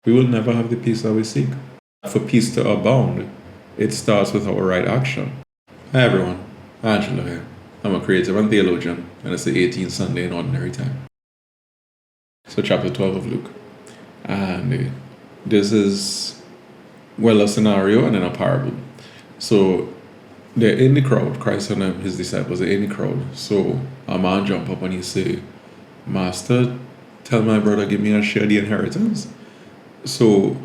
we will never have the peace that we seek. For peace to abound, it starts with our right action. Hi everyone, Angelo here. I'm a creative and theologian, and it's the 18th Sunday in Ordinary Time. So chapter 12 of Luke. And this is, a scenario and then a parable. So they're in the crowd, Christ and his disciples are in the crowd. So a man jump up and he say, Master, tell my brother, give me a share of the inheritance. So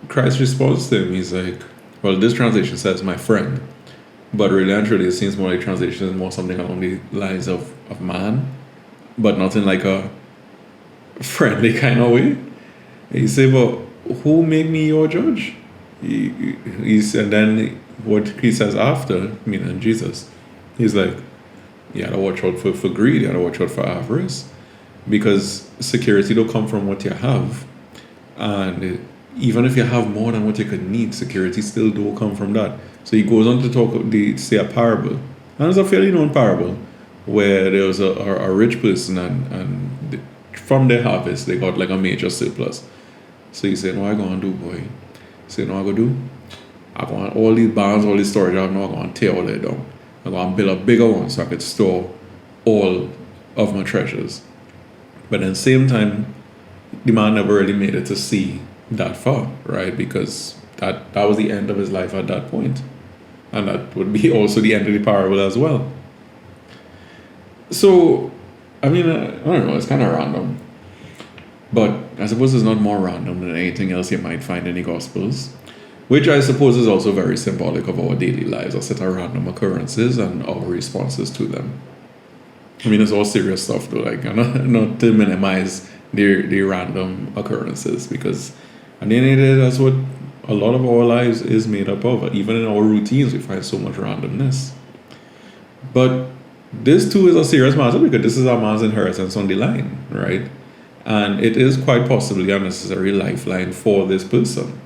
Christ responds to him, he's like, well, this translation says my friend, but really and truly it seems more like translation is more something along the lines of man, but not in like a friendly kind of way. He say, but who made me your judge? And then what he says after, meaning Jesus, he's like, you gotta watch out for greed, you gotta watch out for avarice, because security don't come from what you have. And even if you have more than what you could need, security still do come from that. So he goes on to say a parable. And it's a fairly known parable where there was a rich person and from their harvest, they got like a major surplus. So he said, what I going to do, boy? He said, what I going to do? I want all these barns, all these storage, I'm not going to tear all that down. I'm going to build a bigger one so I could store all of my treasures. But at the same time, the man never really made it to see that far, right? Because that was the end of his life at that point. And that would be also the end of the parable as well. So, I mean, I don't know, it's kind of random. But I suppose it's not more random than anything else you might find in the Gospels, which I suppose is also very symbolic of our daily lives, a set of random occurrences and our responses to them. I mean, it's all serious stuff though, like, not to minimize the random occurrences, because at the end of the day, that's what a lot of our lives is made up of. Even in our routines, we find so much randomness. But this too is a serious matter, because this is a man's inheritance on the line, right? And it is quite possibly a necessary lifeline for this person.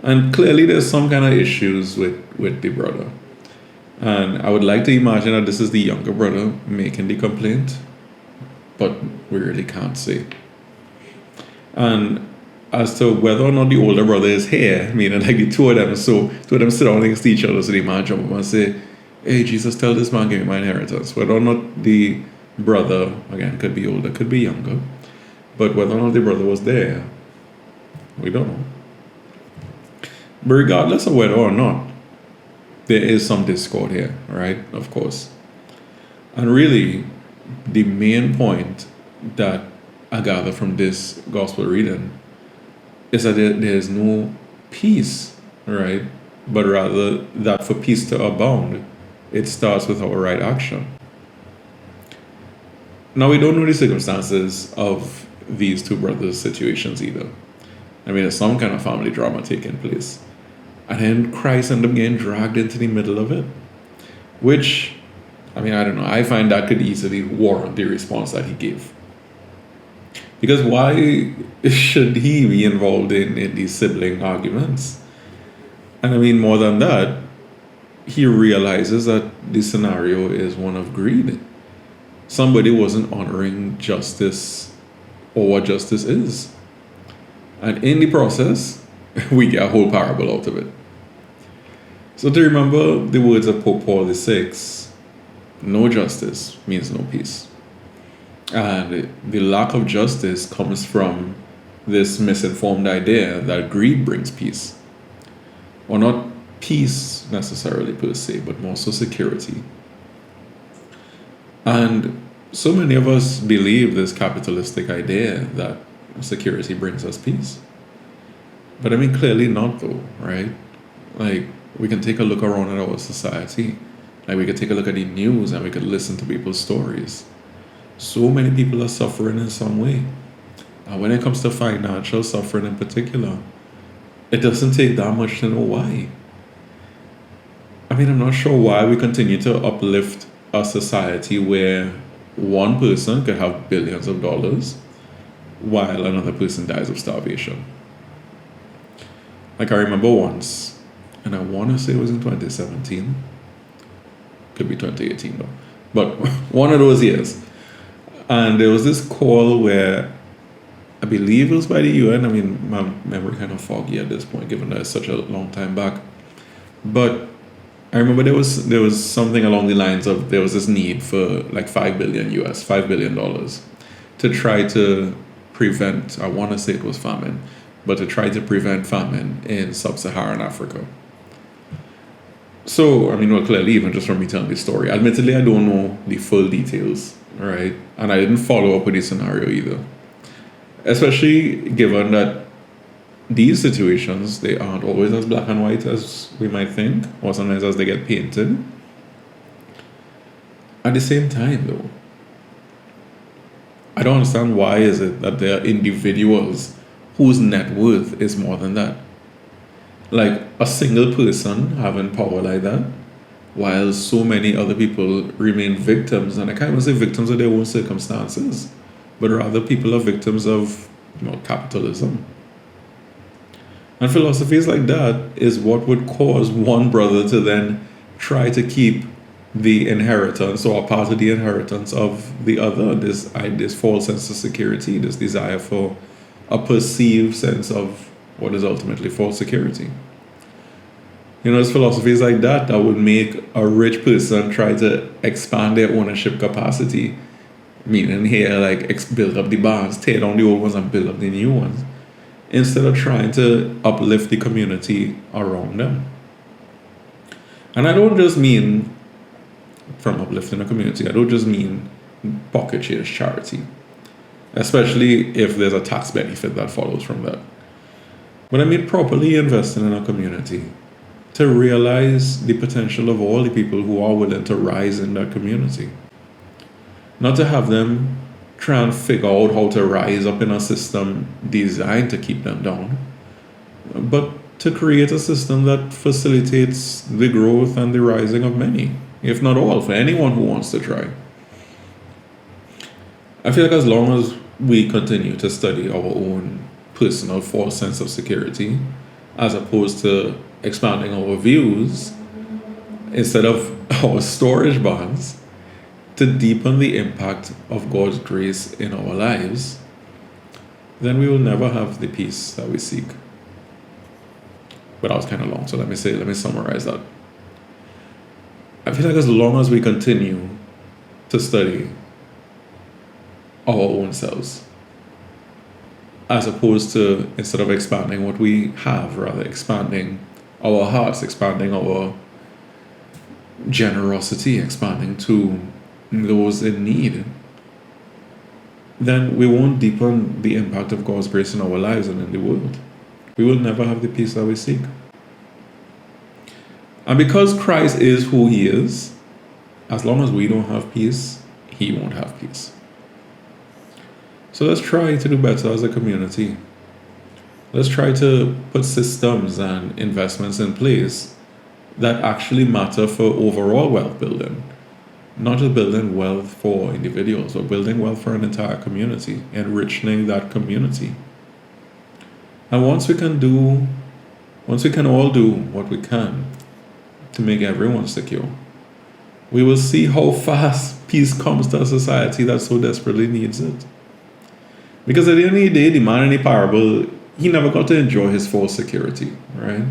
And clearly there's some kind of issues with the brother. And I would like to imagine that this is the younger brother making the complaint, but we really can't say. And as to whether or not the older brother is here, meaning like the two of them sit down next to each other, so the man jump up and say, hey, Jesus, tell this man, give me my inheritance. Whether or not the brother, again, could be older, could be younger, but whether or not the brother was there, we don't know. But regardless of whether or not, there is some discord here, right? Of course. And really, the main point that I gather from this gospel reading is that there is no peace, right? But rather that for peace to abound, it starts with our right action. Now, we don't know the circumstances of these two brothers' situations either. I mean, there's some kind of family drama taking place. And then Christ ended up getting dragged into the middle of it. Which, I mean, I don't know. I find that could easily warrant the response that he gave. Because why should he be involved in these sibling arguments? And I mean, more than that, he realizes that the scenario is one of greed. Somebody wasn't honoring justice or what justice is. And in the process, we get a whole parable out of it. So to remember the words of Pope Paul VI, no justice means no peace. And the lack of justice comes from this misinformed idea that greed brings peace. Or not peace necessarily per se, but more so security. And so many of us believe this capitalistic idea that security brings us peace. But I mean, clearly not though, right? Like, we can take a look around at our society. Like, we could take a look at the news and we could listen to people's stories. So many people are suffering in some way. And when it comes to financial suffering in particular, it doesn't take that much to know why. I mean, I'm not sure why we continue to uplift a society where one person could have billions of dollars while another person dies of starvation. Like, I remember once, and I want to say it was in 2017, could be 2018 though, but one of those years. And there was this call where I believe it was by the UN. I mean, my memory kind of foggy at this point, given that it's such a long time back. But I remember there was something along the lines of there was this need for like $5 billion to try to prevent. I want to say it was famine, but to try to prevent famine in sub-Saharan Africa. So, I mean, well, clearly, even just from me telling the story, admittedly, I don't know the full details, right? And I didn't follow up with the scenario either. Especially given that these situations, they aren't always as black and white as we might think, or sometimes as they get painted. At the same time, though, I don't understand why is it that there are individuals whose net worth is more than that. Like a single person having power like that, while so many other people remain victims, and I can't even say victims of their own circumstances, but rather people are victims of capitalism. And philosophies like that is what would cause one brother to then try to keep the inheritance or a part of the inheritance of the other, this false sense of security, this desire for a perceived sense of what is ultimately false security. It's philosophies like that that would make a rich person try to expand their ownership capacity, meaning here, like build up the barns, tear down the old ones and build up the new ones, instead of trying to uplift the community around them. And I don't just mean from uplifting a community, I don't just mean pocket change charity, especially if there's a tax benefit that follows from that. But I mean properly investing in a community to realize the potential of all the people who are willing to rise in that community. Not to have them try and figure out how to rise up in a system designed to keep them down, but to create a system that facilitates the growth and the rising of many, if not all, for anyone who wants to try. I feel like as long as we continue to study our own personal false sense of security, as opposed to expanding our views instead of our storage bonds, to deepen the impact of God's grace in our lives, then we will never have the peace that we seek. But that was kind of long, so let me summarize that. I feel like as long as we continue to study our own selves, as opposed to, instead of expanding what we have, rather expanding our hearts, expanding our generosity, expanding to those in need, then we won't deepen the impact of God's grace in our lives and in the world. We will never have the peace that we seek. And because Christ is who He is, as long as we don't have peace, He won't have peace. So let's try to do better as a community. Let's try to put systems and investments in place that actually matter for overall wealth building. Not just building wealth for individuals, but building wealth for an entire community, enriching that community. And once we can all do what we can to make everyone secure, we will see how fast peace comes to a society that so desperately needs it. Because at the end of the day, the man in the parable, he never got to enjoy his full security, right?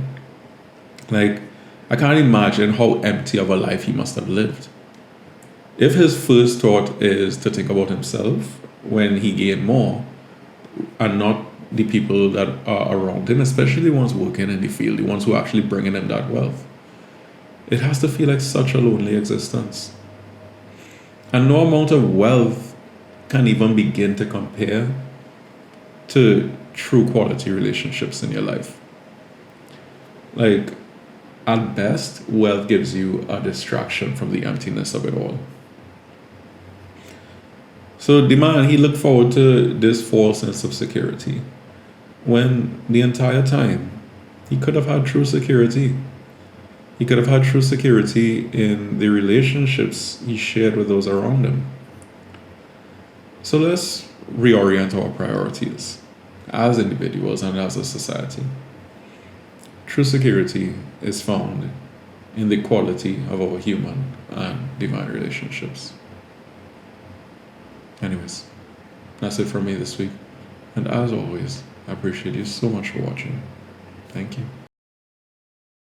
Like, I can't imagine how empty of a life he must have lived. If his first thought is to think about himself when he gained more, and not the people that are around him, especially the ones working in the field, the ones who are actually bringing him that wealth, it has to feel like such a lonely existence. And no amount of wealth can even begin to compare to true quality relationships in your life. Like, at best, wealth gives you a distraction from the emptiness of it all. So the man, he looked forward to this false sense of security, when the entire time he could have had true security. He could have had true security in the relationships he shared with those around him. So let's reorient our priorities as individuals and as a society. True security is found in the quality of our human and divine relationships. Anyways, that's it for me this week. And as always, I appreciate you so much for watching. Thank you.